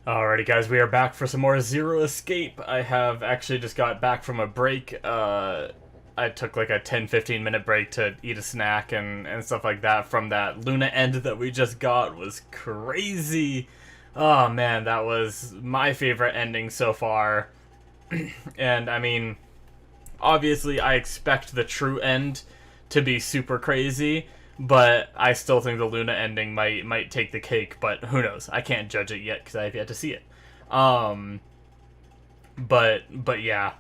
Alrighty guys, we are back for some more Zero Escape. I have actually just got back from a break. I took like a 10-15 minute break to eat a snack and stuff like that from that Luna end that we just got. Was crazy. Oh man, that was my favorite ending so far. And I mean, obviously I expect the true end to be super crazy, but I still think the Luna ending might take the cake, but who knows? I can't judge it yet because I have yet to see it. But yeah,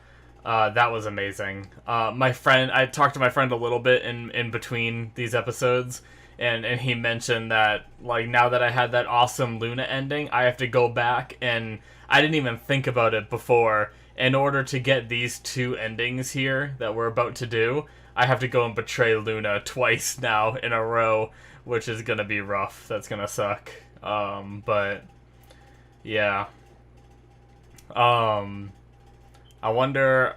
that was amazing. I talked to my friend a little bit in between these episodes, and he mentioned that, like, now that I had that awesome Luna ending, I have to go back, and I didn't even think about it before. In order to get these two endings here that we're about to do, I have to go and betray Luna twice now in a row, which is gonna be rough. That's gonna suck. But yeah. I wonder.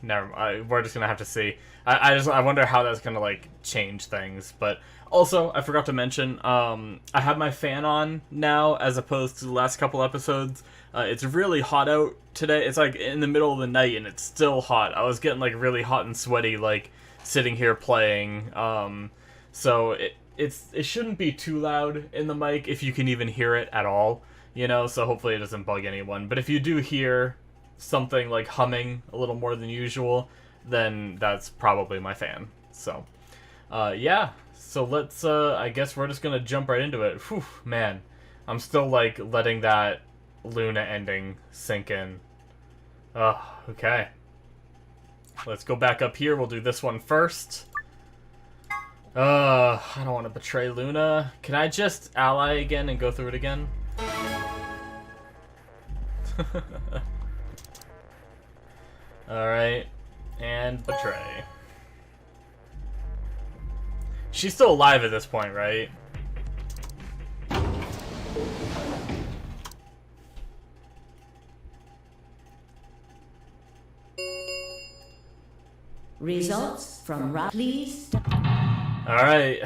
We're just gonna have to see. I wonder how that's gonna like change things. But also, I forgot to mention. I have my fan on now as opposed to the last couple episodes. It's really hot out today. It's like in the middle of the night and it's still hot. I was getting like really hot and sweaty, like sitting here playing. So it shouldn't be too loud in the mic if you can even hear it at all, you know, so hopefully it doesn't bug anyone. But if you do hear something like humming a little more than usual, then that's probably my fan. So yeah, so let's I guess we're just gonna jump right into it. Whew, man, I'm still like letting that Luna ending sink in. Okay. Let's go back up here. We'll do this one first. I don't want to betray Luna. Can I just ally again and go through it again? Alright. And betray. She's still alive at this point, right? Results from please. Alright.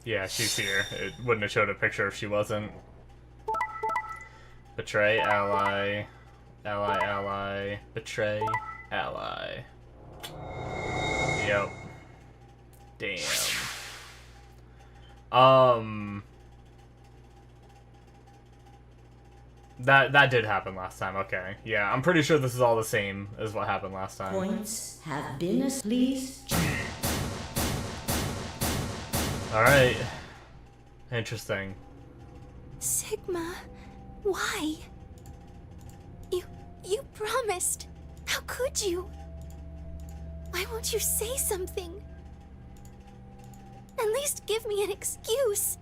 Yeah, she's here. It wouldn't have showed a picture if she wasn't. Betray, ally. Ally, ally. Betray, ally. Yep. Damn. That did happen last time, okay. Yeah, I'm pretty sure this is all the same as what happened last time. Points have been please. Alright. Interesting. Sigma, why? You promised. How could you? Why won't you say something? At least give me an excuse.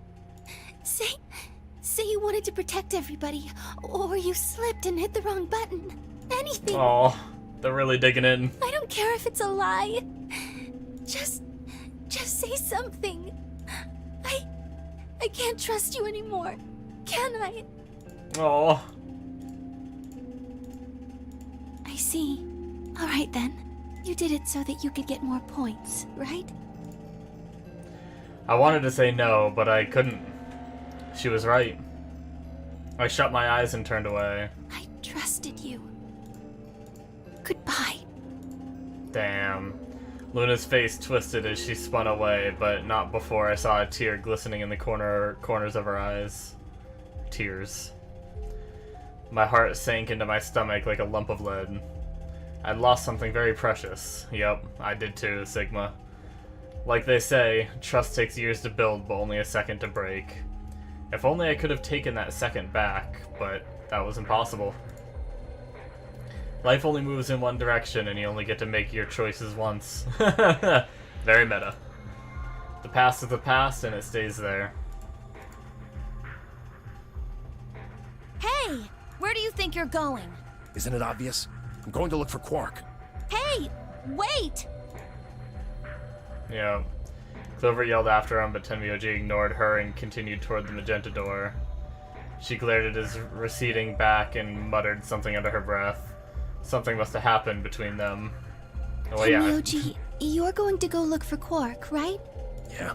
Say you wanted to protect everybody, or you slipped and hit the wrong button. Anything. Oh, they're really digging in. I don't care if it's a lie. Just say something. I can't trust you anymore. Can I? Oh. I see. All right then. You did it so that you could get more points, right? I wanted to say no, but I couldn't. She was right. I shut my eyes and turned away. I trusted you. Goodbye. Damn. Luna's face twisted as she spun away, but not before I saw a tear glistening in the corners of her eyes. Tears. My heart sank into my stomach like a lump of lead. I'd lost something very precious. Yep, I did too, Sigma. Like they say, trust takes years to build, but only a second to break. If only I could have taken that second back, but that was impossible. Life only moves in one direction, and you only get to make your choices once. Very meta. The past is the past, and it stays there. Hey! Where do you think you're going? Isn't it obvious? I'm going to look for Quark. Hey! Wait! Yeah. Clover yelled after him, but Tenmyoji ignored her and continued toward the magenta door. She glared at his receding back and muttered something under her breath. Something must have happened between them. Oh yeah. Tenmyoji, you're going to go look for Quark, right? Yeah.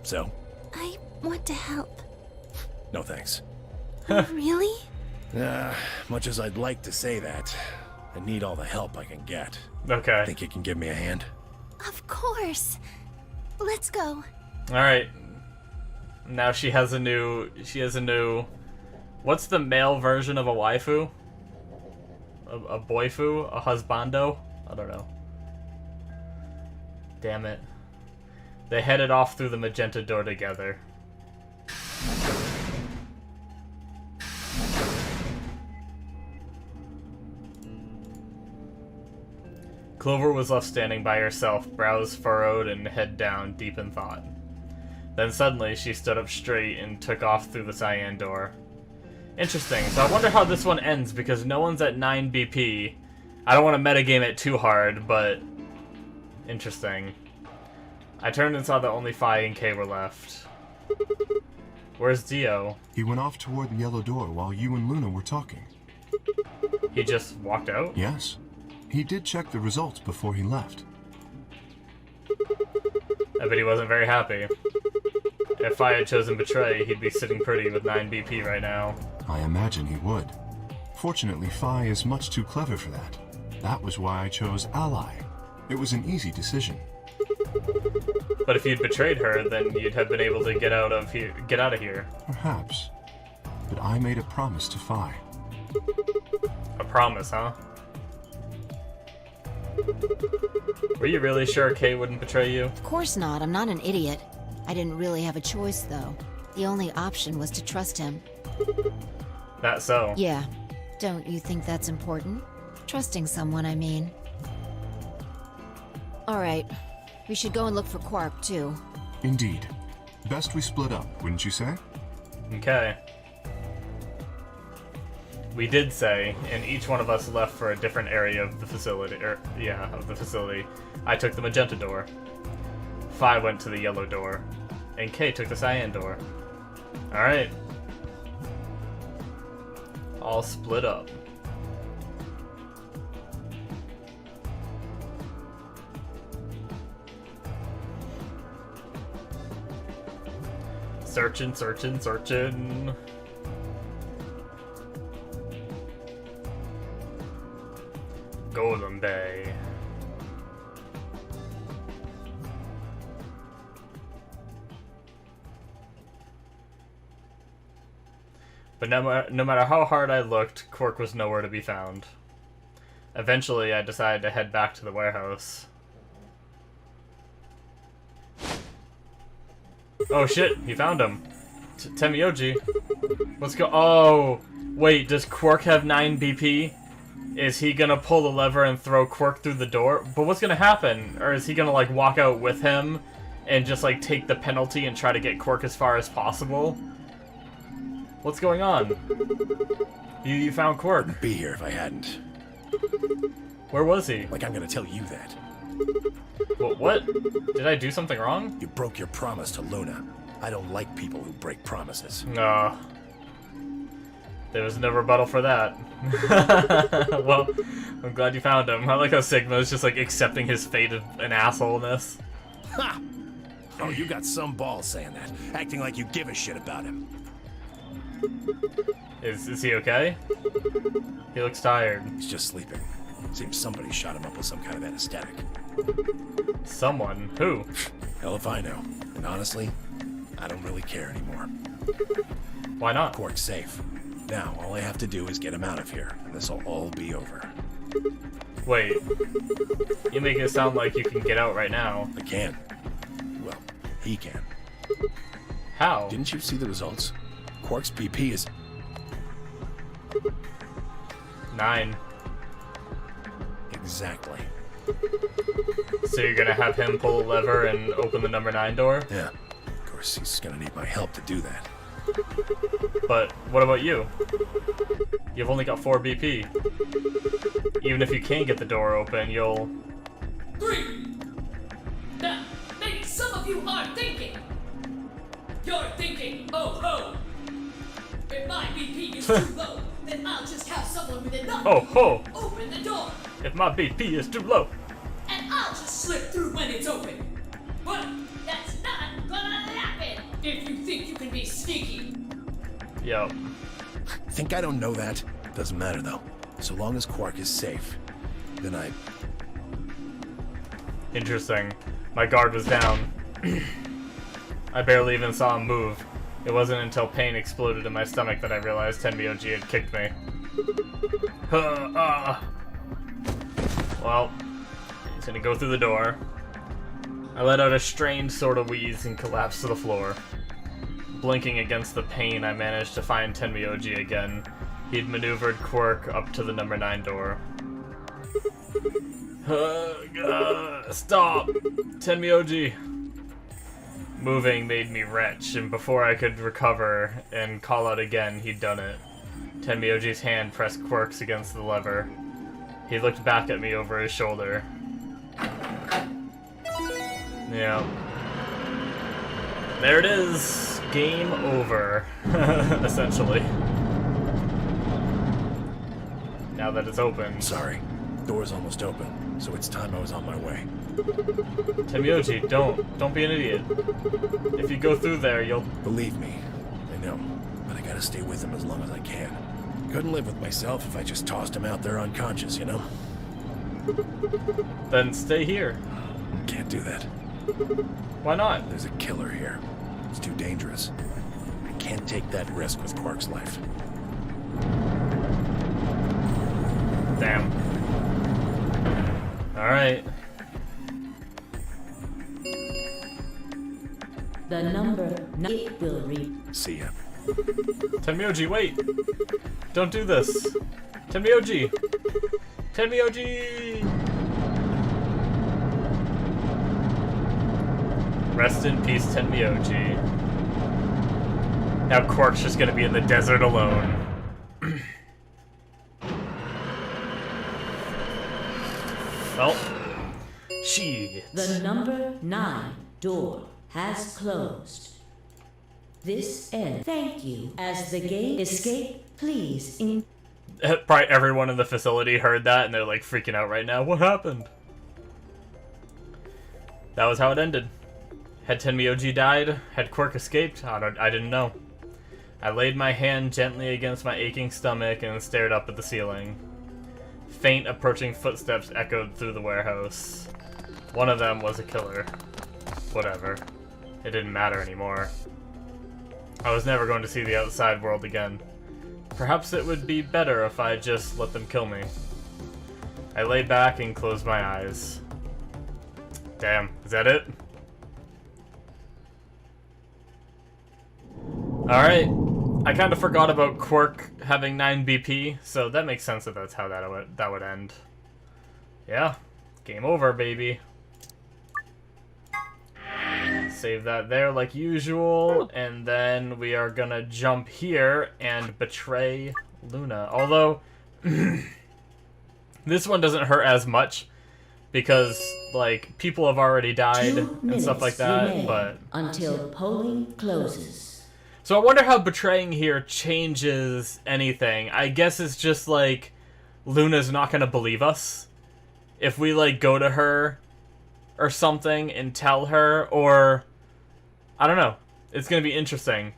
So? I want to help. No thanks. Really? Much as I'd like to say that, I need all the help I can get. Okay. Think you can give me a hand? Of course. Let's go. Alright. Now she has a new... What's the male version of a waifu? A boyfu? A husbando? I don't know. Damn it. They headed off through the magenta door together. Clover was left standing by herself, brows furrowed and head down, deep in thought. Then suddenly, she stood up straight and took off through the cyan door. Interesting, so I wonder how this one ends, because no one's at 9 BP. I don't want to metagame it too hard, but... interesting. I turned and saw that only Fi and K were left. Where's Dio? He went off toward the yellow door while you and Luna were talking. He just walked out? Yes. He did check the results before he left. I bet he wasn't very happy. If Fi had chosen Betray, he'd be sitting pretty with 9 BP right now. I imagine he would. Fortunately, Fi is much too clever for that. That was why I chose Ally. It was an easy decision. But if you'd betrayed her, then you'd have been able to get out of here. Perhaps. But I made a promise to Fi. A promise, huh? Were you really sure Kay wouldn't betray you? Of course not. I'm not an idiot. I didn't really have a choice, though. The only option was to trust him. That so? Yeah. Don't you think that's important? Trusting someone, I mean. Alright. We should go and look for Quark, too. Indeed. Best we split up, wouldn't you say? Okay. We did say, and each one of us left for a different area of the facility. Of the facility. I took the magenta door. Fi went to the yellow door. And Kay took the cyan door. Alright. All split up. Searching, searching, searching. Golden Bay. But no matter how hard I looked, Quark was nowhere to be found. Eventually, I decided to head back to the warehouse. Oh shit, he found him. Temioji. Let's go. Oh, wait, does Quark have 9 BP? Is he gonna pull the lever and throw Quark through the door? But what's gonna happen? Or is he gonna, like, walk out with him and just, like, take the penalty and try to get Quark as far as possible? What's going on? You found Quark. Wouldn't be here if I hadn't. Where was he? Like I'm gonna tell you that. What? Did I do something wrong? You broke your promise to Luna. I don't like people who break promises. No. There was no rebuttal for that. Well, I'm glad you found him. I like how Sigma is just like accepting his fate of an assholeness. Ha! Oh, you got some balls saying that. Acting like you give a shit about him. Is he okay? He looks tired. He's just sleeping. Seems somebody shot him up with some kind of anesthetic. Someone? Who? Hell if I know. And honestly, I don't really care anymore. Why not? Quark's safe. Now, all I have to do is get him out of here, and this'll all be over. Wait. You make it sound like you can get out right now. I can. Well, he can. How? Didn't you see the results? Quark's BP is 9. exactly. So you're gonna have him pull a lever and open the number 9 door? Yeah. Of course, he's gonna need my help to do that. But what about you? You've only got 4 BP. Even if you can get the door open, you'll... 3. Now, maybe some of you are thinking. You're thinking, oh ho. If my BP is too low, then I'll just have someone with enough Oh ho! open the door, If my BP is too low. and I'll just slip through when it's open. But that's not gonna happen if you think you can be sneaky. Yup. Think I don't know that? Doesn't matter though. So long as Quark is safe, then I... Interesting. My guard was down. I barely even saw him move. It wasn't until pain exploded in my stomach that I realized Tenmyoji had kicked me. Well, he's gonna go through the door. I let out a strained sort of wheeze and collapsed to the floor. Blinking against the pain, I managed to find Tenmyoji again. He'd maneuvered Quark up to the number 9 door. Stop! Tenmyoji! Moving made me retch, and before I could recover and call out again, he'd done it. Tenmyoji's hand pressed Quark's against the lever. He looked back at me over his shoulder. Yeah. There it is! Game over. Essentially. Now that it's open. Sorry. Door's almost open, so it's time I was on my way. Tenmyoji, don't be an idiot. If you go through there, you'll... Believe me, I know, but I gotta stay with him as long as I can. Couldn't live with myself if I just tossed him out there unconscious, you know? Then stay here. Can't do that. Why not? There's a killer here. It's too dangerous. I can't take that risk with Quark's life. Damn. Alright. The number 9 will read. See ya. Tenmyoji, wait! Don't do this! Tenmyoji! Tenmyoji! Rest in peace, Tenmyoji. Now Quark's just gonna be in the desert alone. Well, The number 9 door has closed. This ends. Thank you. As the game escape, please in. Probably everyone in the facility heard that and they're like freaking out right now. What happened? That was how it ended. Had Tenmyoji died? Had Quark escaped? I didn't know. I laid my hand gently against my aching stomach and stared up at the ceiling. Faint approaching footsteps echoed through the warehouse. One of them was a killer. Whatever. It didn't matter anymore. I was never going to see the outside world again. Perhaps it would be better if I just let them kill me. I lay back and closed my eyes. Damn, is that it? Alright. I kind of forgot about Quark having 9 BP, so that makes sense that that's how that would end. Yeah. Game over, baby. Save that there like usual, and then we are gonna jump here and betray Luna. Although, this one doesn't hurt as much, because, like, people have already died 2 and stuff like that, remain but... until polling closes. So I wonder how betraying here changes anything. I guess it's just, like, Luna's not gonna believe us if we, like, go to her or something and tell her, or... I don't know. It's gonna be interesting.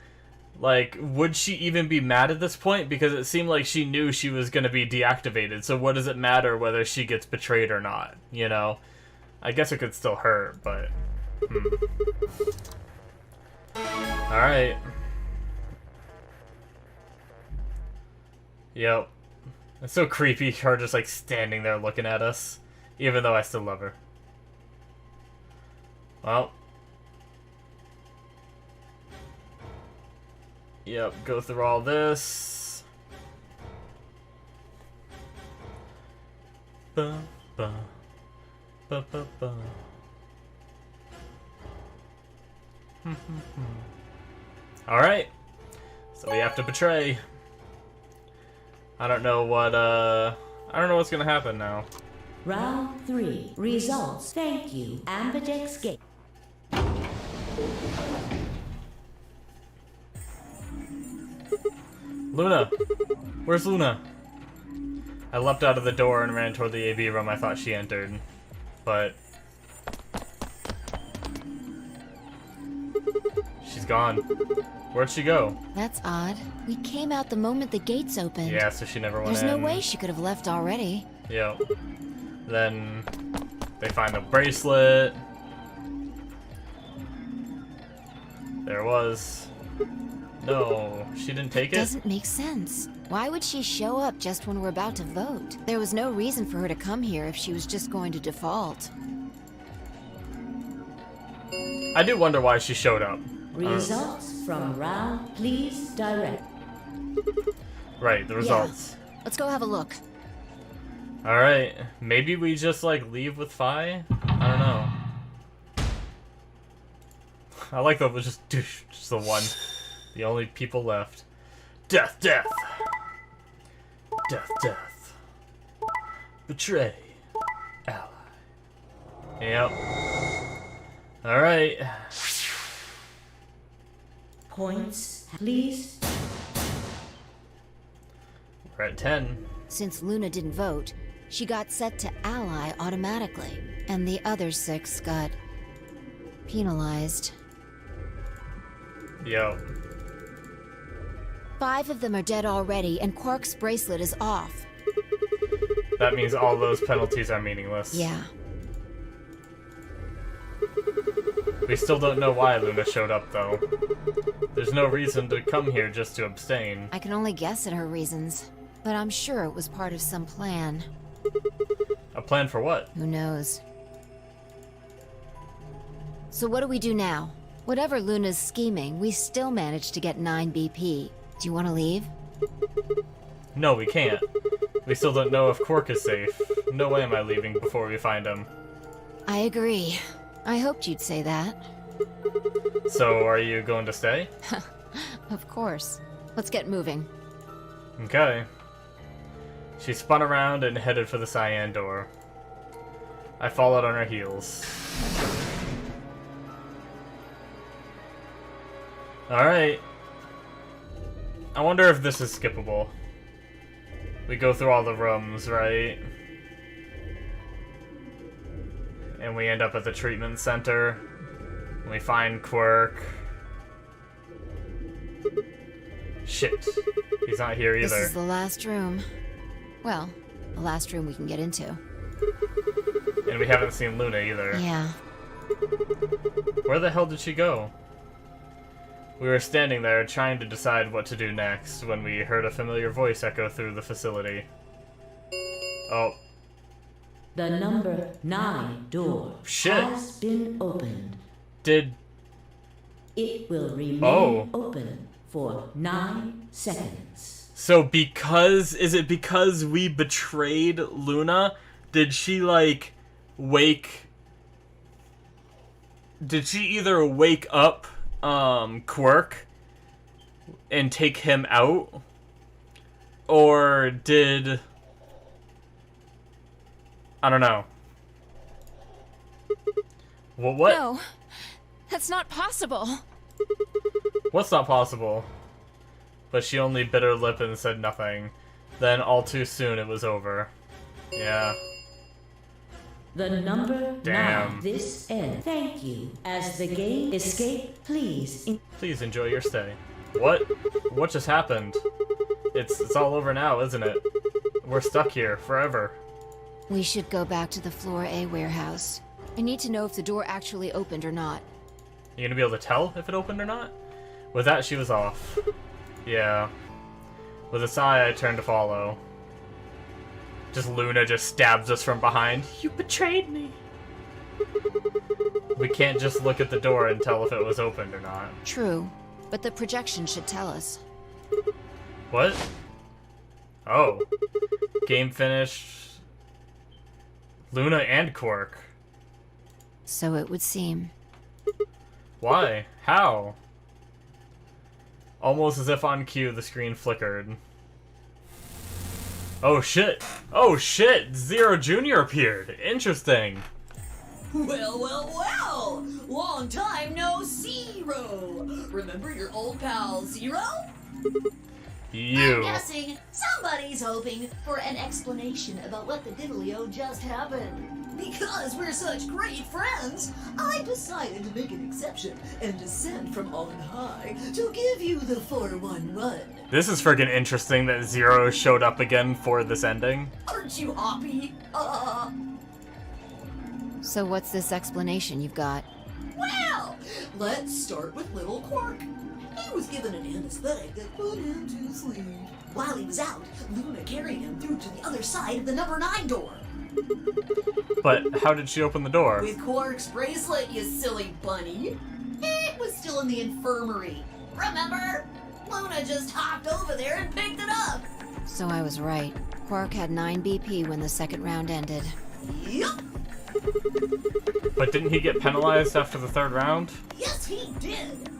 Like, would she even be mad at this point? Because it seemed like she knew she was gonna be deactivated, so what does it matter whether she gets betrayed or not, you know? I guess it could still hurt, but... Alright. Yep. It's so creepy, her just, like, standing there looking at us. Even though I still love her. Well. Yep, go through all this. Ba, ba, ba, ba, ba. Alright. So we have to betray. I don't know what's gonna happen now. Round 3 results. Thank you. Ambidex Gate. Luna! Where's Luna? I leapt out of the door and ran toward the AV room I thought she entered. But... she's gone. Where'd she go? That's odd. We came out the moment the gates opened. Yeah, so she never went There's in. no way she could have left already. Yep. Then they find the bracelet. There it was. No, she didn't take it? Doesn't make sense. Why would she show up just when we're about to vote? There was no reason for her to come here if she was just going to default. I do wonder why she showed up. Results from round, please direct. Right, the results. Yeah. Let's go have a look. Alright, maybe we just, like, leave with Fi? I don't know. I like that it was just the one. The only people left. Death, death. Death, death. Betray. Ally. Yep. Alright. Points, please. We're at 10. Since Luna didn't vote, she got set to ally automatically, and the other 6 got penalized. Yep. 5 of them are dead already, and Quark's bracelet is off. That means all those penalties are meaningless. Yeah. We still don't know why Luna showed up, though. There's no reason to come here just to abstain. I can only guess at her reasons, but I'm sure it was part of some plan. A plan for what? Who knows? So what do we do now? Whatever Luna's scheming, we still managed to get 9 BP. Do you want to leave? No, we can't. We still don't know if Quark is safe. No way am I leaving before we find him. I agree. I hoped you'd say that. So, are you going to stay? Of course. Let's get moving. Okay. She spun around and headed for the cyan door. I followed on her heels. Alright. I wonder if this is skippable. We go through all the rooms, right? And we end up at the treatment center. We find Quirk. Shit. He's not here either. This is the last room. Well, the last room we can get into. And we haven't seen Luna either. Yeah. Where the hell did she go? We were standing there trying to decide what to do next when we heard a familiar voice echo through the facility. Oh. The number 9 door Shit. has been opened. Did... It will remain Oh. open for 9 seconds. So because... Is it because we betrayed Luna? Did she, like, wake... Did she either wake up Quirk and take him out, or did I don't know. Well, what? No, that's not possible. What's not possible? But she only bit her lip and said nothing. Then all too soon it was over. Yeah. The number Damn. 9 this end. Thank you. As the game escape, please. Please enjoy your stay. What? What just happened? It's all over now, isn't it? We're stuck here forever. We should go back to the Floor A warehouse. I need to know if the door actually opened or not. You gonna be able to tell if it opened or not? With that, she was off. Yeah. With a sigh, I turned to follow. Just Luna just stabs us from behind. You betrayed me! We can't just look at the door and tell if it was opened or not. True, but the projection should tell us. What? Oh. Game finished. Luna and Quark. So it would seem. Why? How? Almost as if on cue, the screen flickered. Oh shit! Oh shit! Zero Jr. appeared! Interesting! Well, well, well! Long time no Zero! Remember your old pal Zero? You. I'm guessing somebody's hoping for an explanation about what the diddly-o just happened. Because we're such great friends, I decided to make an exception and descend from on high to give you the 411. This is friggin' interesting that Zero showed up again for this ending. Aren't you happy? So what's this explanation you've got? Well, let's start with little Quark. He was given an anesthetic that put him to sleep. While he was out, Luna carried him through to the other side of the number 9 door. But how did she open the door? With Quark's bracelet, you silly bunny. It was still in the infirmary. Remember? Luna just hopped over there and picked it up. So I was right. Quark had 9 BP when the second round ended. Yup. But didn't he get penalized after the 3rd round? Yes, he did.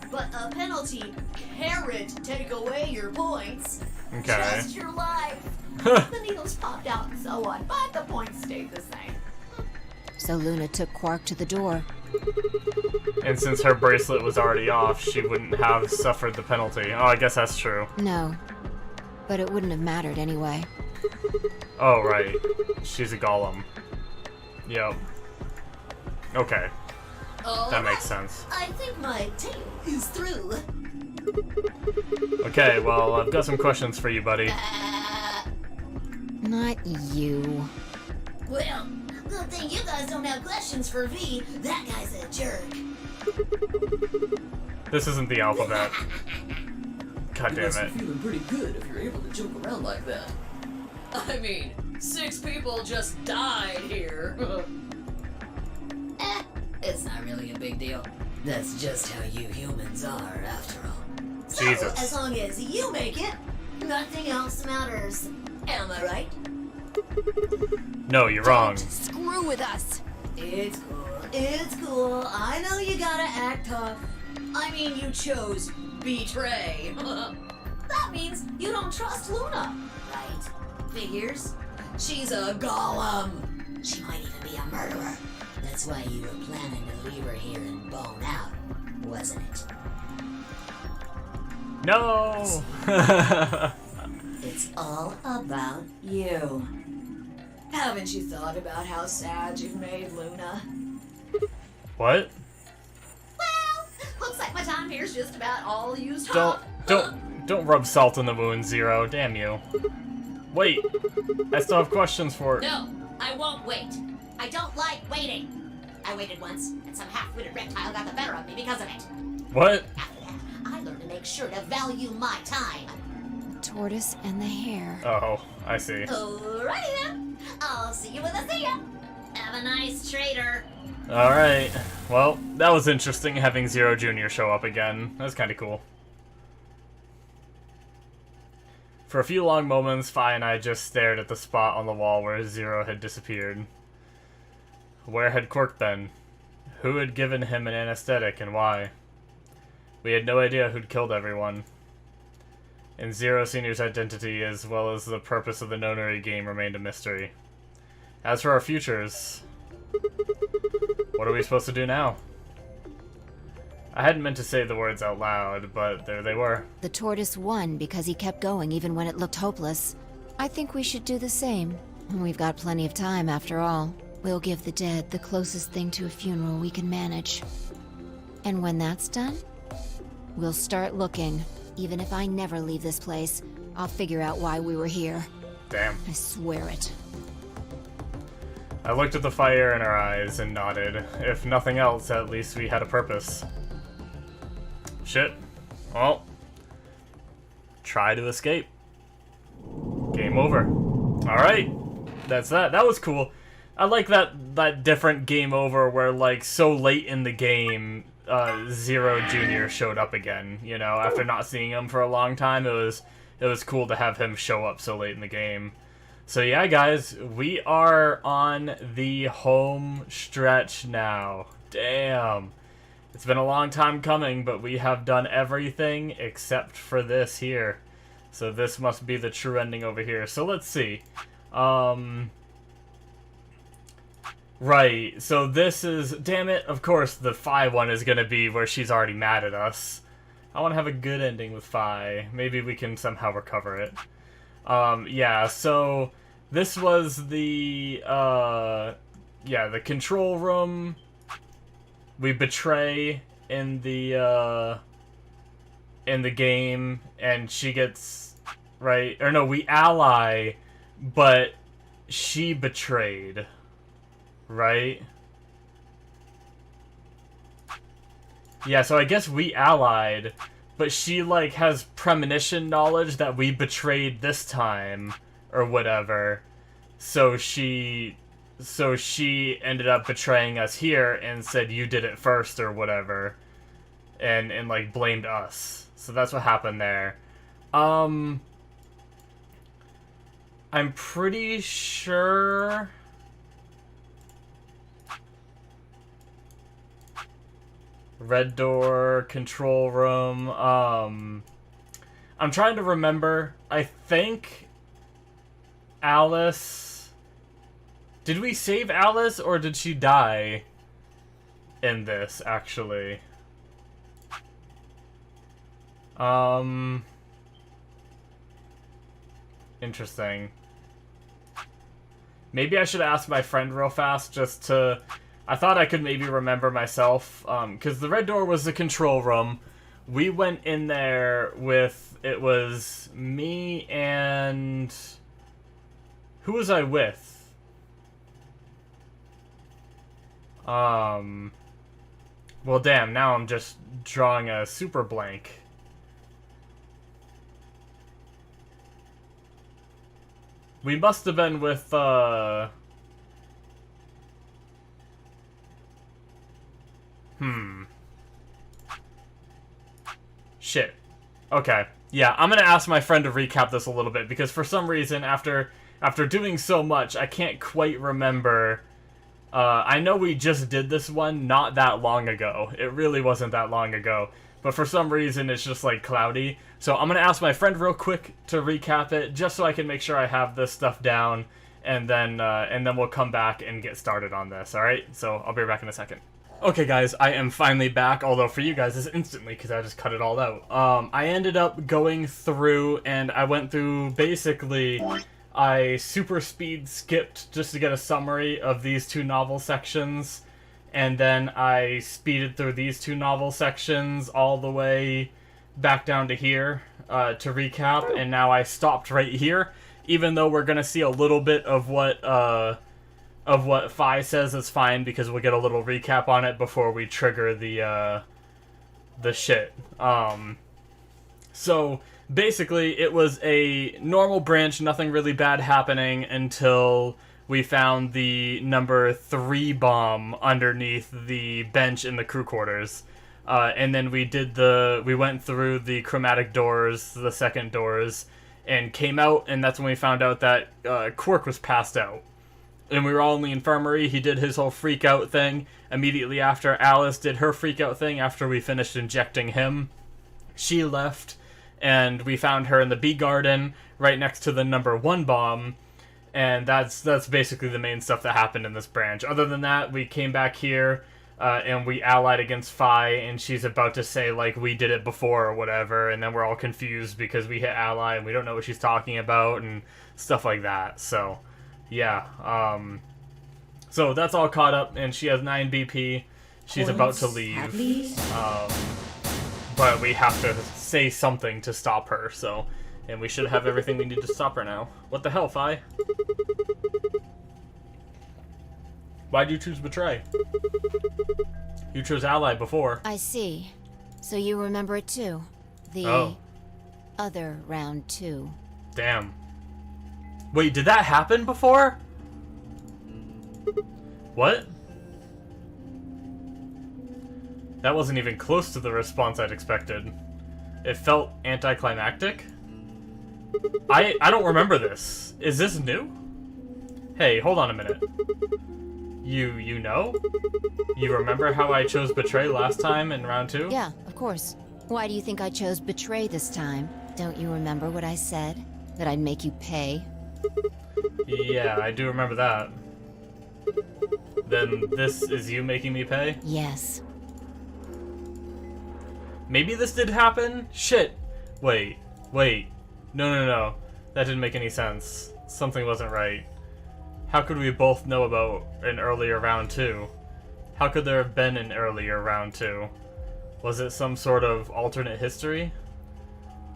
But a penalty can't take away your points. Okay. Just your life. The needles popped out and so on, but the points stayed the same. So Luna took Quark to the door. And since her bracelet was already off, she wouldn't have suffered the penalty. Oh, I guess that's true. No. But it wouldn't have mattered anyway. Oh, right. She's a golem. Yep. Okay. That makes sense. I think my tale is through. Okay, well, I've got some questions for you, buddy. Not you. Well, good thing you guys don't have questions for V. That guy's a jerk. This isn't the alphabet. God You damn must it. be feeling pretty good if you're able to joke around like that. I mean, 6 people just died here. It's not really a big deal. That's just how you humans are, after all. So, Jesus. as long as you make it, nothing else matters. Am I right? No, you're wrong. Screw with us. It's cool. It's cool. I know you gotta act tough. I mean, you chose betray. That means you don't trust Luna, right? Figures. She's a golem. She might even be a murderer. That's why you were planning to leave her here and bone out, wasn't it? No! It's all about you. Haven't you thought about how sad you've made Luna? What? Well, looks like my time here's just about all used up. Don't rub salt in the wound, Zero. Damn you. Wait, I still have questions for. No, I won't wait. I don't like waiting. I waited once, and some half-witted reptile got the better of me because of it. What? After that, I learned to make sure to value my time. Tortoise and the hare. Oh, I see. Alrighty then. I'll see you when I see ya. Have a nice trader. Alright. Well, that was interesting having Zero Jr. show up again. That was kind of cool. For a few long moments, Fi and I just stared at the spot on the wall where Zero had disappeared. Where had Quark been? Who had given him an anesthetic and why? We had no idea who'd killed everyone. And Zero Senior's identity, as well as the purpose of the nonary game, remained a mystery. As for our futures, what are we supposed to do now? I hadn't meant to say the words out loud, but there they were. The tortoise won because he kept going even when it looked hopeless. I think we should do the same. We've got plenty of time after all. We'll give the dead the closest thing to a funeral we can manage. And when that's done, we'll start looking. Even if I never leave this place, I'll figure out why we were here. Damn. I swear it. I looked at the fire in her eyes and nodded. If nothing else, at least we had a purpose. Shit. Well, try to escape. Game over. Alright. That's that. That was cool. I like that different game over where, like, so late in the game, Zero Jr. showed up again, you know, after not seeing him for a long time. It was cool to have him show up so late in the game. So yeah, guys, we are on the home stretch now. Damn. It's been a long time coming, but we have done everything except for this here. So this must be the true ending over here. So let's see. Right, so this is, damn it, of course the Phi one is gonna be where she's already mad at us. I want to have a good ending with Fi. Maybe we can somehow recover it. Yeah, so this was the, the control room. We betray in the game, and she gets, right, or no, we ally, but she betrayed, right? Yeah, so I guess we allied, but she, like, has premonition knowledge that we betrayed this time, or whatever. So she ended up betraying us here and said you did it first, or whatever. And like, blamed us. So that's what happened there. I'm pretty sure... Red door, control room, I'm trying to remember. I think Alice... Did we save Alice, or did she die in this, actually? Interesting. Maybe I should ask my friend real fast, just to... I thought I could maybe remember myself, because the red door was the control room. We went in there with... It was me and... Who was I with? Well, damn, now I'm just drawing a super blank. We must have been with, Shit. Okay. Yeah, I'm gonna ask my friend to recap this a little bit, because for some reason, after doing so much, I can't quite remember. I know we just did this one not that long ago. It really wasn't that long ago. But for some reason, it's just, like, cloudy. So I'm gonna ask my friend real quick to recap it, just so I can make sure I have this stuff down. And then we'll come back and get started on this, alright? So I'll be back in a second. Okay, guys, I am finally back, although for you guys, it's instantly, because I just cut it all out. I ended up going through, and I went through, basically, I super speed skipped just to get a summary of these two novel sections, and then I speeded through these two novel sections all the way back down to here to recap, and now I stopped right here, even though we're gonna see a little bit of what Fi says is fine, because we'll get a little recap on it before we trigger the shit. So, basically, it was a normal branch, nothing really bad happening until we found the number 3 bomb underneath the bench in the crew quarters. And then we went through the chromatic doors, the second doors, and came out, and that's when we found out that Quirk was passed out. And we were all in the infirmary. He did his whole freak out thing. Immediately after, Alice did her freak out thing after we finished injecting him. She left, and we found her in the bee garden right next to the number 1 bomb. And that's basically the main stuff that happened in this branch. Other than that, we came back here, and we allied against Fi, and she's about to say, like, we did it before or whatever, and then we're all confused because we hit ally and we don't know what she's talking about and stuff like that. So... yeah, so that's all caught up, and she has 9 BP. She's about to leave, but we have to say something to stop her, so, and we should have everything we need to stop her now. What the hell, Fi? Why'd you choose Betray? You chose Ally before. I see. So you remember it too. The other round 2. Damn. Wait, did that happen before? What? That wasn't even close to the response I'd expected. It felt anticlimactic? I don't remember this. Is this new? Hey, hold on a minute. You know? You remember how I chose Betray last time in round 2? Yeah, of course. Why do you think I chose Betray this time? Don't you remember what I said? That I'd make you pay? Yeah, I do remember that. Then this is you making me pay? Yes. Maybe this did happen? Shit. Wait. No. That didn't make any sense. Something wasn't right. How could we both know about an earlier round 2? How could there have been an earlier round 2? Was it some sort of alternate history?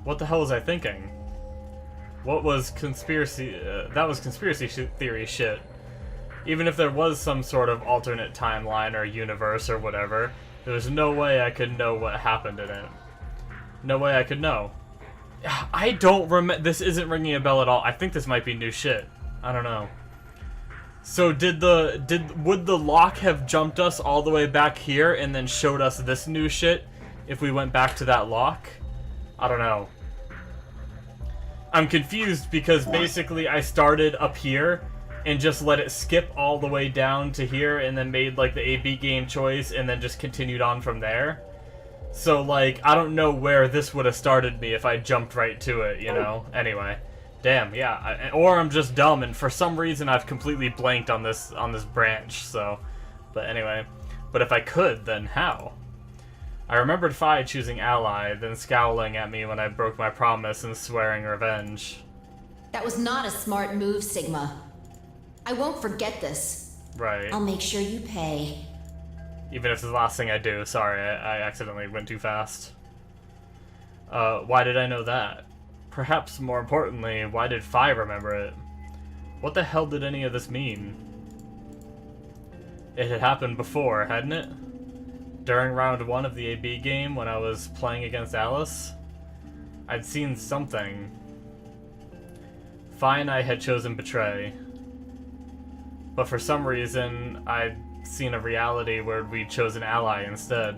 What the hell was I thinking? What was conspiracy... that was conspiracy theory shit. Even if there was some sort of alternate timeline or universe or whatever, there was no way I could know what happened in it. No way I could know. I don't remember... This isn't ringing a bell at all. I think this might be new shit. I don't know. So would the lock have jumped us all the way back here and then showed us this new shit if we went back to that lock? I don't know. I'm confused because basically I started up here and just let it skip all the way down to here and then made like the AB game choice and then just continued on from there. So like, I don't know where this would have started me if I jumped right to it, you know? Anyway. Damn, yeah. Or I'm just dumb and for some reason I've completely blanked on this branch, so... But anyway. But if I could, then how? I remembered Fi choosing ally, then scowling at me when I broke my promise and swearing revenge. That was not a smart move, Sigma. I won't forget this. Right. I'll make sure you pay. Even if it's the last thing I do. Sorry, I accidentally went too fast. Why did I know that? Perhaps more importantly, why did Fi remember it? What the hell did any of this mean? It had happened before, hadn't it? During round 1 of the AB game when I was playing against Alice? I'd seen something. Fi and I had chosen Betray. But for some reason, I'd seen a reality where we'd chosen Ally instead.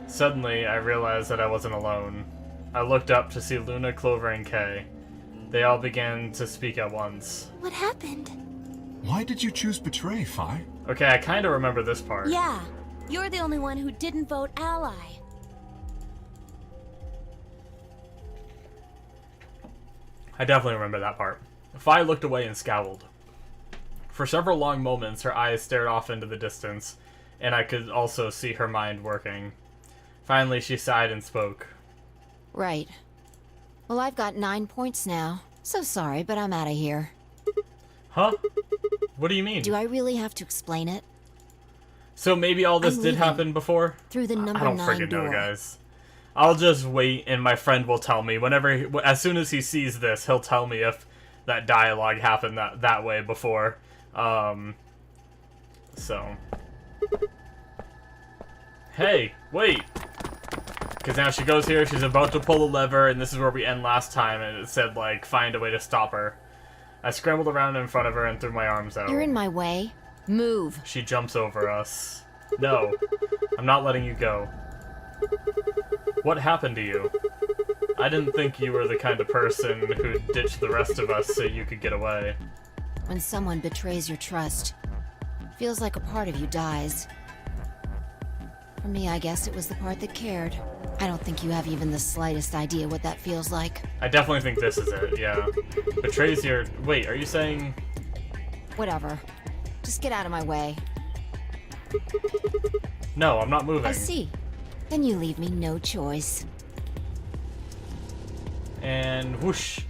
Suddenly, I realized that I wasn't alone. I looked up to see Luna, Clover, and Kay. They all began to speak at once. What happened? Why did you choose Betray, Fi? Okay, I kind of remember this part. Yeah, you're the only one who didn't vote ally. I definitely remember that part. Fi looked away and scowled. For several long moments, her eyes stared off into the distance, and I could also see her mind working. Finally, she sighed and spoke. Right. Well, I've got 9 points now. So sorry, but I'm out of here. Huh? What do you mean? Do I really have to explain it? So maybe all this I'm did leaving. happen before? Through the number I don't 9 freaking door. know, guys. I'll just wait, and my friend will tell me. As soon as he sees this, he'll tell me if that dialogue happened that way before. So. Hey, wait! Because now she goes here, she's about to pull a lever, and this is where we end last time, and it said, like, find a way to stop her. I scrambled around in front of her and threw my arms out. You're in my way. Move. She jumps over us. No, I'm not letting you go. What happened to you? I didn't think you were the kind of person who'd ditch the rest of us so you could get away. When someone betrays your trust, feels like a part of you dies. For me, I guess it was the part that cared. I don't think you have even the slightest idea what that feels like. I definitely think this is it, yeah. Betrays your... Wait, are you saying... Whatever. Just get out of my way. No, I'm not moving. I see. Then you leave me no choice. And whoosh.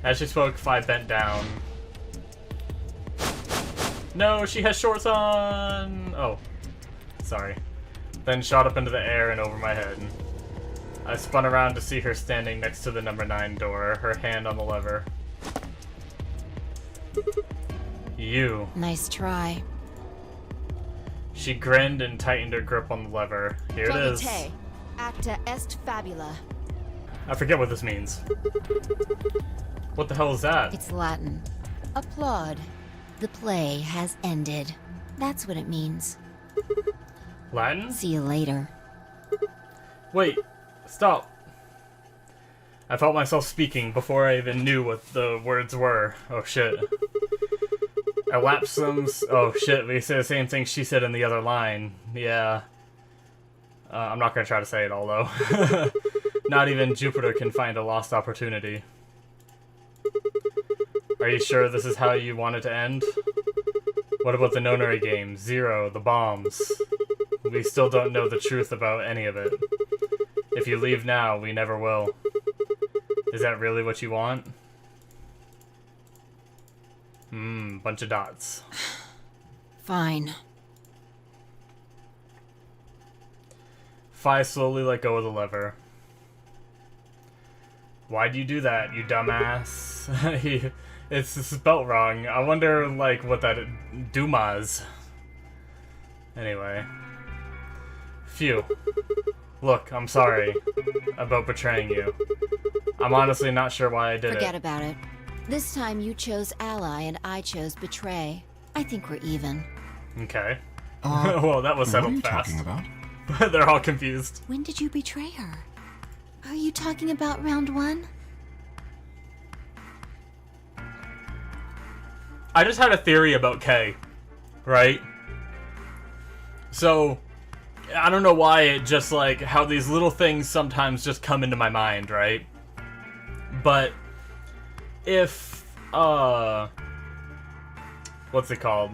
As she spoke, Fi bent down. No, she has shorts on! Oh. Sorry. Then shot up into the air and over my head. I spun around to see her standing next to the number 9 door, her hand on the lever. You. Nice try. She grinned and tightened her grip on the lever. Here it is. Te, acta est fabula. I forget what this means. What the hell is that? It's Latin. Applaud. The play has ended. That's what it means. Latin? See you later. Wait. Stop. I felt myself speaking before I even knew what the words were. Oh shit. Elapsums. Oh shit, we say the same thing she said in the other line. Yeah. I'm not gonna try to say it all though. Not even Jupiter can find a lost opportunity. Are you sure this is how you want it to end? What about the nonary game? 0, the bombs. We still don't know the truth about any of it. If you leave now, we never will. Is that really what you want? Bunch of dots. Fine. Fi slowly let go of the lever. Why'd you do that, you dumbass? It's spelt wrong. I wonder, like, what that... Dumas. Anyway. Phew. Look, I'm sorry about betraying you. I'm honestly not sure why I did it. Forget about it. This time you chose ally and I chose betray. I think we're even. Okay. Well, that was settled fast. What are you talking about? They're all confused. When did you betray her? Are you talking about round 1? I just had a theory about Kay, right? So, I don't know why it just, like, how these little things sometimes just come into my mind, right? But, if, what's it called?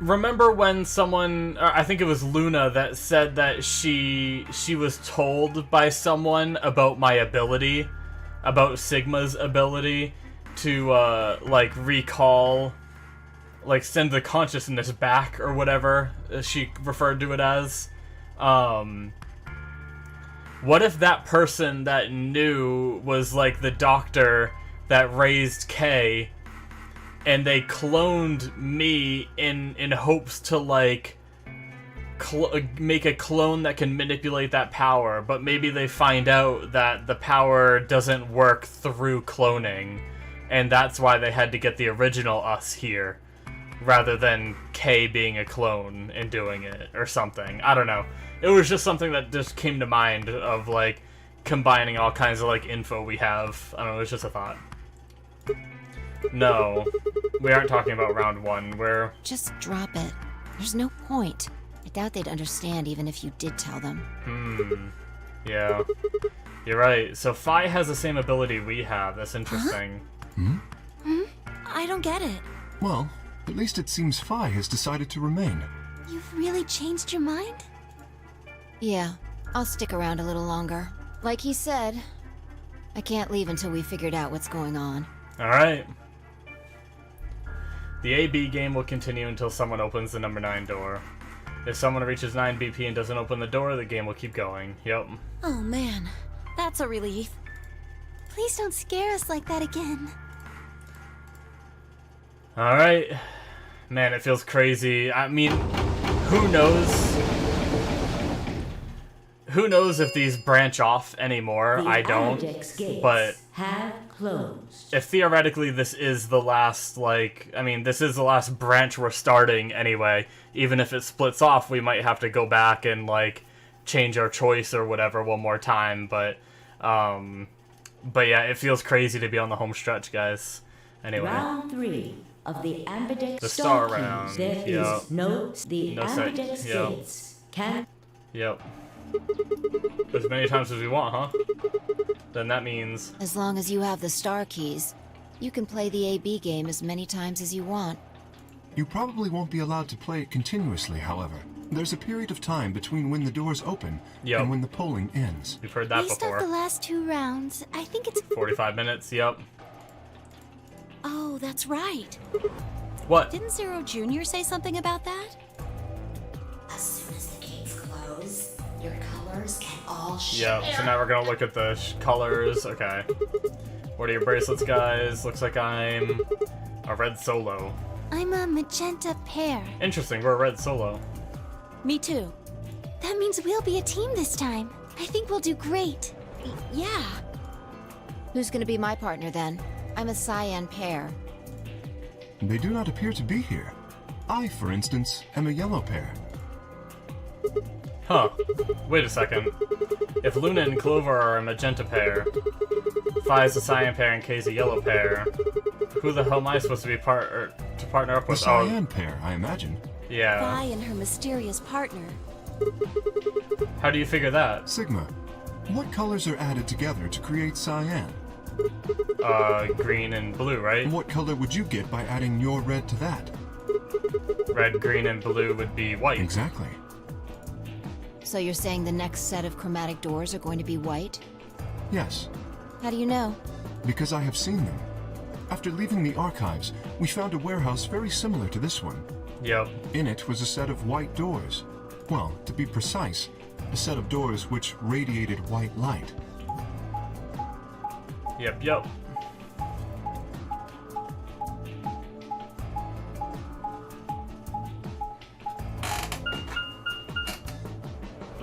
Remember when someone, I think it was Luna, that said that she was told by someone about my ability, about Sigma's ability to, like, recall, like, send the consciousness back, or whatever she referred to it as. What if that person that knew was, like, the doctor that raised Kay, and they cloned me in hopes to, like, make a clone that can manipulate that power, but maybe they find out that the power doesn't work through cloning, and that's why they had to get the original us here, rather than Kay being a clone and doing it, or something. I don't know. It was just something that just came to mind of, like, combining all kinds of, like, info we have. I don't know, it was just a thought. No, we aren't talking about round 1. We're... Just drop it. There's no point. I doubt they'd understand even if you did tell them. Yeah. You're right. So Fi has the same ability we have. That's interesting. I don't get it. Well, at least it seems Fi has decided to remain. You've really changed your mind? Yeah, I'll stick around a little longer. Like he said, I can't leave until we figured out what's going on. Alright. The AB game will continue until someone opens the number 9 door. If someone reaches 9 BP and doesn't open the door, the game will keep going. Yep. Oh man, that's a relief. Please don't scare us like that again. Alright. Man, it feels crazy. I mean, who knows? Who knows if these branch off anymore? I don't. But have closed. if theoretically this is the last, like, I mean, this is the last branch we're starting anyway. Even if it splits off, we might have to go back and, like, change our choice or whatever one more time. But yeah, it feels crazy to be on the home stretch, guys. Anyway. Round 3 of the Ambidex The star keys. round. There Yep. is the No Ambidex set. Yep. gates can Yep. As many times as we want, huh? Then that means... As long as you have the star keys, you can play the AB game as many times as you want. You probably won't be allowed to play it continuously, however. There's a period of time between when the doors open and when the polling ends. We've heard that Based before. off the last 2 rounds, I think it's... 45 minutes, yep. Oh, that's right. What? Didn't Zero Jr. say something about that? As soon as the gates close, your colors can all Yep, so now we're gonna look at the colors. Okay. What are your bracelets, guys? Looks like I'm a red solo. I'm a magenta pair. Interesting, we're a red solo. Me too. That means we'll be a team this time. I think we'll do great. Yeah. Who's gonna be my partner then? I'm a cyan pair. They do not appear to be here. I, for instance, am a yellow pair. Huh. Wait a second. If Luna and Clover are a magenta pair, Fi's a cyan pair and Kay's a yellow pair, who the hell am I supposed to be partner up A with? cyan pair, I imagine. Yeah. Vi and her mysterious partner. How do you figure that? Sigma, what colors are added together to create cyan? Green and blue, right? What color would you get by adding your red to that? Red, green, and blue would be white. Exactly. So you're saying the next set of chromatic doors are going to be white? Yes, How do you know? because I have seen them. After leaving the archives, we found a warehouse very similar to this one. Yep. In it was a set of white doors. Well, to be precise, a set of doors which radiated white light. Yep.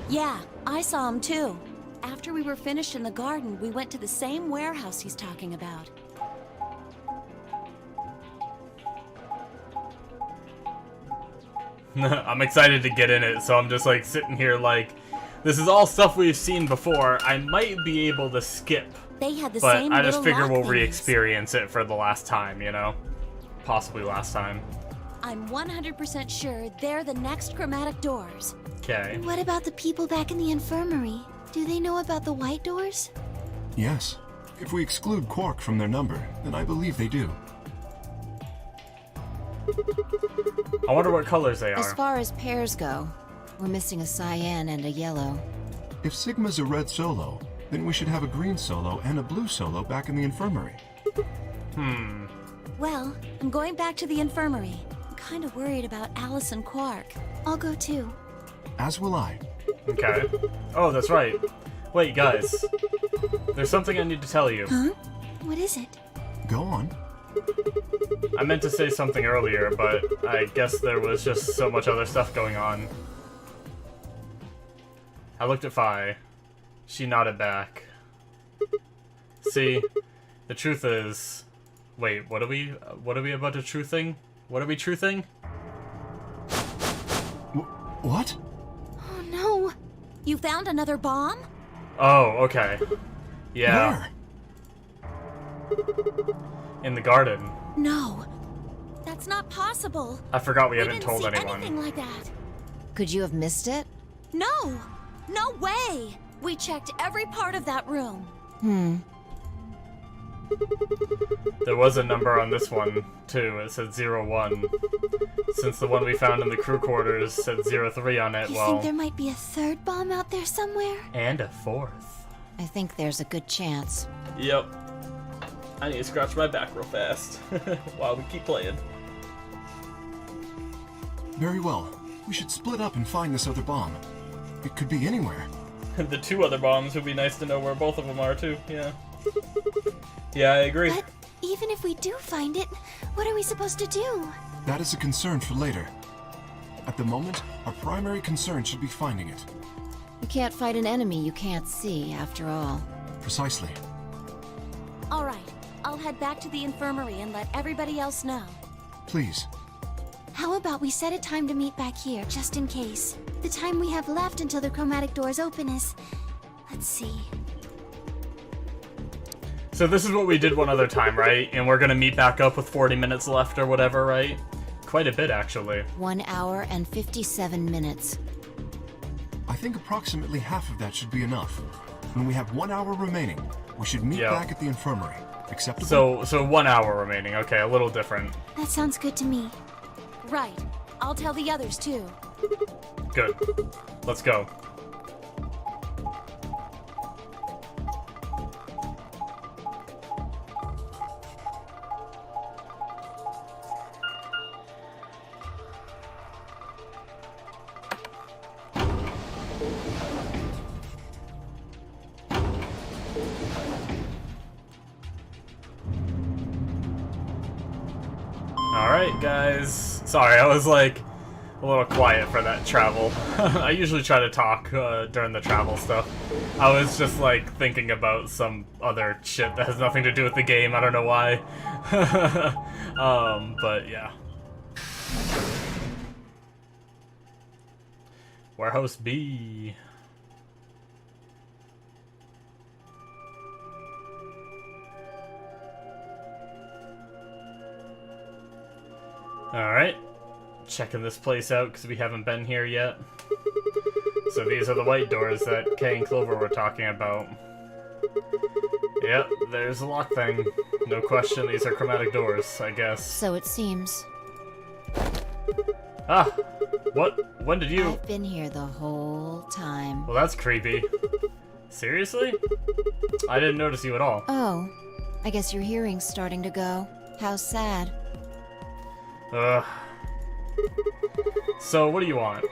Yeah, I saw him too. After we were finished in the garden, we went to the same warehouse he's talking about. I'm excited to get in it, so I'm just like sitting here like, this is all stuff we've seen before. I might be able to skip, They had the but same I just little figure lock we'll thingies. re-experience it for the last time, you know? Possibly last time. I'm 100% sure they're the next chromatic doors. Okay. What about the people back in the infirmary? Do they know about the white doors? Yes. If we exclude Quark from their number, then I believe they do. I wonder what colors they As are. far as pairs go, we're missing a cyan and a yellow. If Sigma's a red solo, then we should have a green solo and a blue solo back in the infirmary. Well, I'm going back to the infirmary. I'm kind of worried about Alice and Quark. I'll go too. As will I. Okay. Oh, that's right. Wait, guys. There's something I need to tell you. Huh? What is it? Go on. I meant to say something earlier, but I guess there was just so much other stuff going on. I looked at Fi. She nodded back. See, the truth is... Wait, what are we about to truthing? What are we truthing? What? Oh no! You found another bomb? Oh, okay. Yeah, Where? in the garden. No. That's not possible. I forgot we We hadn't didn't told see anyone. anything like that. Could you have missed it? No! No way! We checked every part of that room. There was a number on this one, too. It said 01. Since the one we found in the crew quarters said 03 on it, You well... think there might be a third bomb out there somewhere? And a fourth. I think there's a good chance. Yep. I need to scratch my back real fast while we keep playing. Very well. We should split up and find this other bomb. It could be anywhere. The two other bombs would be nice to know where both of them are, too. Yeah. Yeah, I agree. But even if we do find it, what are we supposed to do? That is a concern for later. At the moment, our primary concern should be finding it. You can't fight an enemy you can't see, after all. Precisely. All right. I'll head back to the infirmary and let everybody else know. Please. How about we set a time to meet back here, just in case? The time we have left until the chromatic doors open is... Let's see... So this is what we did one other time, right? And we're gonna meet back up with 40 minutes left or whatever, right? Quite a bit, actually. 1 hour and 57 minutes. I think approximately half of that should be enough. When we have 1 hour remaining, we should meet Yeah. back at the infirmary. Acceptable? So 1 hour remaining. Okay, a little different. That sounds good to me. Right. I'll tell the others too. Good. Let's go. Alright, guys. Sorry, I was like a little quiet for that travel. I usually try to talk during the travel stuff. I was just like thinking about some other shit that has nothing to do with the game. I don't know why. But yeah. Warehouse B. Alright, checking this place out because we haven't been here yet. So these are the white doors that Kay and Clover were talking about. Yep, there's a lock thing. No question, these are chromatic doors, I guess. So it seems. Ah, what? When did you... I've been here the whole time. Well, that's creepy. Seriously? I didn't notice you at all. Oh, I guess your hearing's starting to go. How sad. Ugh. So, what do you want?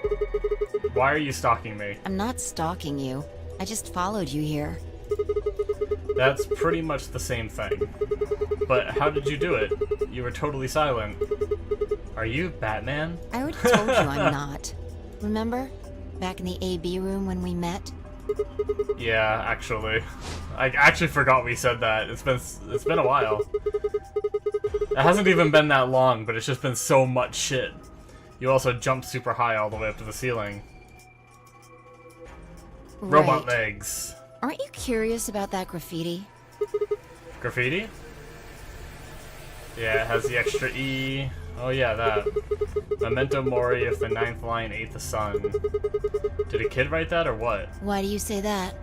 Why are you stalking me? I'm not stalking you. I just followed you here. That's pretty much the same thing. But how did you do it? You were totally silent. Are you Batman? I already told you I'm not. Remember? Back in the AB room when we met? Yeah, actually. I actually forgot we said that. It's been a while. It hasn't even been that long, but it's just been so much shit. You also jumped super high all the way up to the ceiling. Robot Right. legs. Aren't you curious about that graffiti? Graffiti? Yeah, it has the extra E. Oh yeah, that. Memento mori if the 9th line ate the sun. Did a kid write that or what? Why do you say that?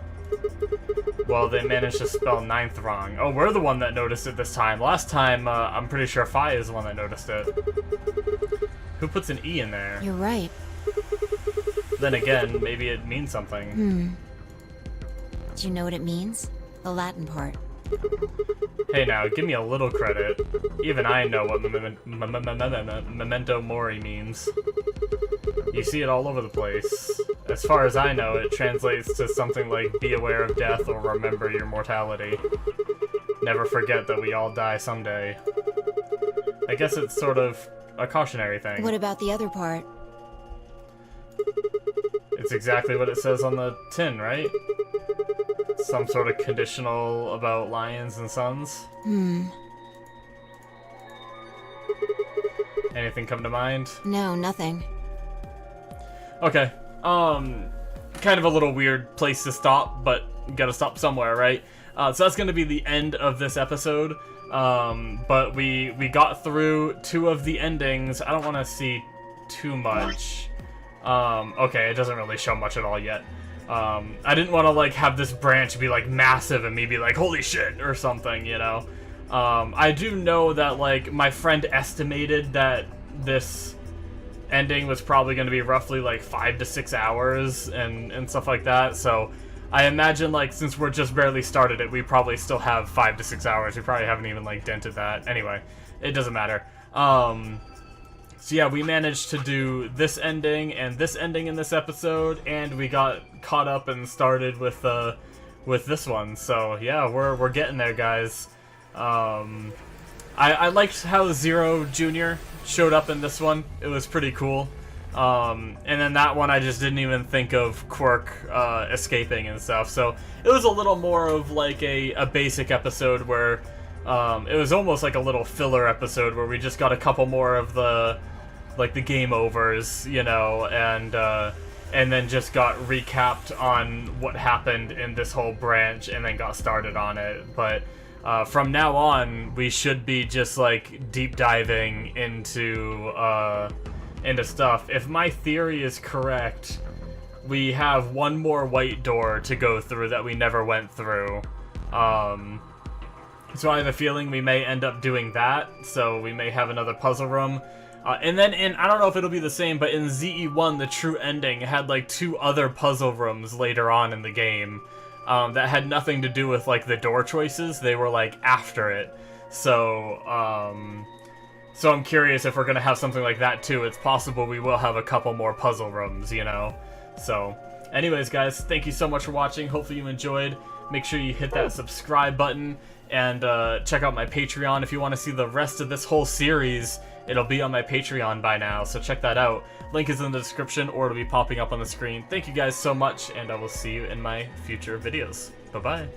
Well, they managed to spell 9th wrong. Oh, we're the one that noticed it this time. Last time, I'm pretty sure Fi is the one that noticed it. Who puts an E in there? You're right. Then again, maybe it means something. Do you know what it means? The Latin part. Hey now, give me a little credit. Even I know what memento mori means. You see it all over the place. As far as I know, it translates to something like be aware of death or remember your mortality. Never forget that we all die someday. I guess it's sort of a cautionary thing. What about the other part? It's exactly what it says on the tin, right? Some sort of conditional about lions and suns. Anything come to mind? No, nothing. Okay. Kind of a little weird place to stop, but gotta stop somewhere, right? So that's gonna be the end of this episode. But we got through 2 of the endings. I don't want to see too much. Okay, it doesn't really show much at all yet. I didn't want to like have this branch be like massive and me be like holy shit or something, you know. I do know that like my friend estimated that this ending was probably going to be roughly like 5 to 6 hours and stuff like that. So I imagine like since we're just barely started it, we probably still have 5 to 6 hours. We probably haven't even like dented that. Anyway, it doesn't matter. So yeah, we managed to do this ending and this ending in this episode, and we got caught up and started with this one. So yeah, we're getting there, guys. I liked how Zero Jr. showed up in this one. It was pretty cool. And then that one I just didn't even think of Quirk escaping and stuff. So it was a little more of like a basic episode where it was almost like a little filler episode where we just got a couple more of the game overs, you know, and then just got recapped on what happened in this whole branch and then got started on it. But from now on, we should be just like deep diving into stuff. If my theory is correct, we have one more white door to go through that we never went through. So I have a feeling we may end up doing that. So we may have another puzzle room. And then I don't know if it'll be the same, but in ZE1, the true ending had like 2 other puzzle rooms later on in the game that had nothing to do with like the door choices. They were like after it. So I'm curious if we're gonna have something like that too. It's possible we will have a couple more puzzle rooms, you know. So, anyways, guys, thank you so much for watching. Hopefully you enjoyed. Make sure you hit that subscribe button and check out my Patreon if you want to see the rest of this whole series. It'll be on my Patreon by now, so check that out. Link is in the description, or it'll be popping up on the screen. Thank you guys so much, and I will see you in my future videos. Bye-bye.